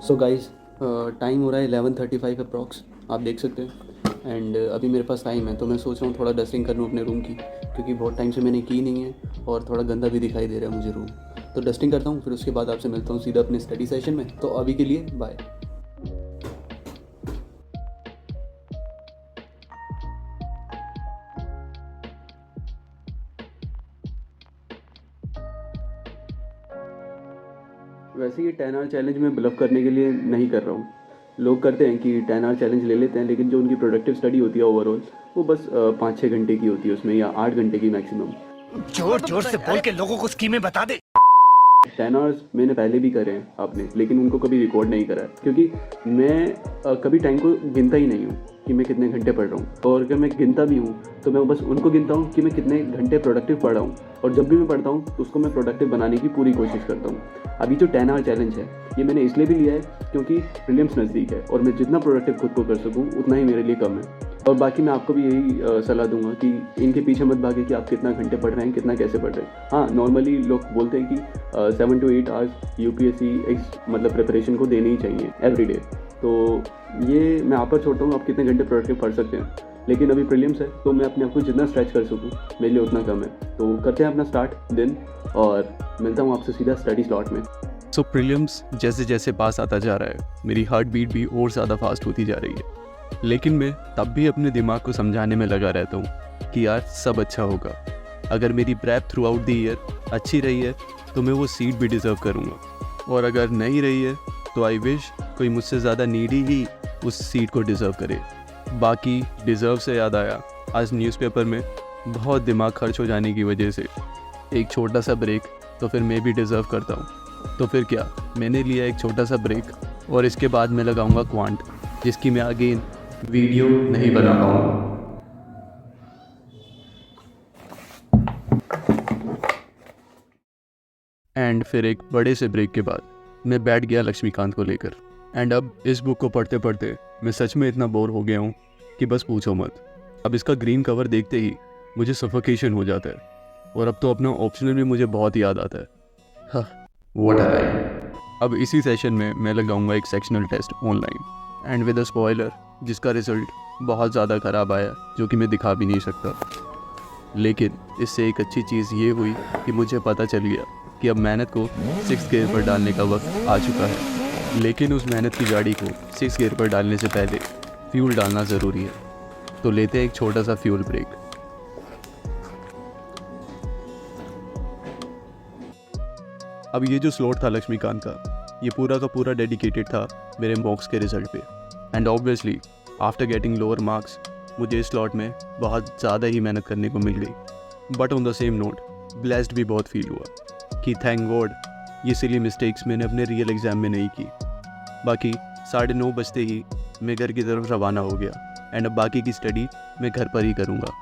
So guys, time हो रहा है 11:35 अप्रॉक्स, आप देख सकते हैं। एंड अभी मेरे पास टाइम है तो मैं सोच रहा हूँ थोड़ा डस्टिंग कर लूँ अपने रूम की, क्योंकि बहुत टाइम से मैंने की नहीं है और थोड़ा गंदा भी दिखाई दे रहा है मुझे रूम। तो डस्टिंग करता हूँ, फिर उसके बाद आपसे मिलता हूँ सीधा अपने स्टडी सेशन में। तो अभी के लिए बाय। वैसे ये 10 आवर चैलेंज मैं ब्लफ करने के लिए नहीं कर रहा हूँ। लोग करते हैं कि 10 आवर चैलेंज ले लेते हैं, लेकिन जो उनकी प्रोडक्टिव स्टडी होती है ओवरऑल, वो बस 5-6 घंटे की होती है उसमें, या 8 घंटे की मैक्सिमम। जोर जोर से बोल के लोगों को स्कीमें बता दे। 10 आवर्स मैंने पहले भी करे हैं आपने, लेकिन उनको कभी रिकॉर्ड नहीं करा है, क्योंकि मैं कभी टाइम को गिनता ही नहीं हूँ कि मैं कितने घंटे पढ़ रहा हूँ। और अगर मैं गिनता भी हूँ तो मैं बस उनको गिनता हूँ कि मैं कितने घंटे प्रोडक्टिव पढ़ रहा हूँ, और जब भी मैं पढ़ता हूँ तो उसको मैं प्रोडक्टिव बनाने की पूरी कोशिश करता हूँ। अभी जो 10 आवर चैलेंज है ये मैंने इसलिए भी लिया है क्योंकि प्रीलिम्स नज़दीक है, और मैं जितना प्रोडक्टिव खुद को कर सकूँ उतना ही मेरे लिए कम है। और बाकी मैं आपको भी यही सलाह दूंगा कि इनके पीछे मत भागे कि आप कितना घंटे पढ़ रहे हैं, कितना कैसे पढ़ रहे हैं। हाँ, नॉर्मली लोग बोलते हैं कि 7 to 8 आवर्स यूपीएससी मतलब प्रिपरेशन को देने ही चाहिए एवरी डे। तो ये मैं आप पर छोड़ता हूँ, आप कितने घंटे प्रोडक्टिव पढ़ सकते हैं। लेकिन अभी प्रीलिम्स है तो मैं अपने आप को जितना स्ट्रेच कर सकूँ मेरे लिए उतना कम है। तो करते हैं अपना स्टार्ट दिन, और मिलता हूँ आपसे सीधा स्टडी स्लॉट में। सो प्रीलिम्स जैसे जैसे पास आता जा रहा है, मेरी हार्ट बीट भी और ज़्यादा फास्ट होती जा रही है। लेकिन मैं तब भी अपने दिमाग को समझाने में लगा रहता हूँ कि यार सब अच्छा होगा। अगर मेरी prep through out the year अच्छी रही है तो मैं वो सीट भी डिज़र्व करूँगा, और अगर नहीं रही है तो आई विश कोई मुझसे ज़्यादा नीडी ही उस सीट को डिज़र्व करे। बाकी डिज़र्व से याद आया, आज न्यूज़पेपर में बहुत दिमाग खर्च हो जाने की वजह से एक छोटा सा ब्रेक तो फिर मैं भी डिज़र्व करता हूँ। तो फिर क्या, मैंने लिया एक छोटा सा ब्रेक, और इसके बाद मैं लगाऊंगा क्वांट, जिसकी मैं अगेन वीडियो नहीं बना पाऊंगा। एंड फिर एक बड़े से ब्रेक के बाद मैं बैठ गया लक्ष्मीकांत को लेकर। एंड अब इस बुक को पढ़ते पढ़ते मैं सच में इतना बोर हो गया हूँ कि बस पूछो मत। अब इसका ग्रीन कवर देखते ही मुझे सफोकेशन हो जाता है, और अब तो अपना ऑप्शनल भी मुझे बहुत याद आता है। हाँ, व्हाट आर आई। अब इसी सेशन में मैं लगाऊंगा एक sectional test online, and with a spoiler, जिसका रिजल्ट बहुत ज़्यादा ख़राब आया, जो कि मैं दिखा भी नहीं सकता। लेकिन इससे एक अच्छी चीज़ ये हुई कि मुझे पता चल गया कि अब मेहनत को 6th गियर पर डालने का वक्त आ चुका है। लेकिन उस मेहनत की गाड़ी को 6th गियर पर डालने से पहले फ्यूल डालना ज़रूरी है। तो लेते हैं एक छोटा सा फ्यूल ब्रेक। अब ये जो स्लॉट था लक्ष्मीकांत का, ये पूरा का पूरा डेडिकेटेड था मेरे मॉक्स के रिजल्ट पे। And obviously after getting lower marks मुझे इस स्लॉट में बहुत ज़्यादा ही मेहनत करने को मिल गई। But on the same note blessed भी बहुत फील हुआ कि थैंक गॉड ये सिली मिस्टेक्स मैंने अपने रियल एग्ज़ाम में नहीं की। बाकी 9:30 बजते ही मैं घर की तरफ रवाना हो गया, एंड अब बाकी की स्टडी मैं घर पर ही करूँगा।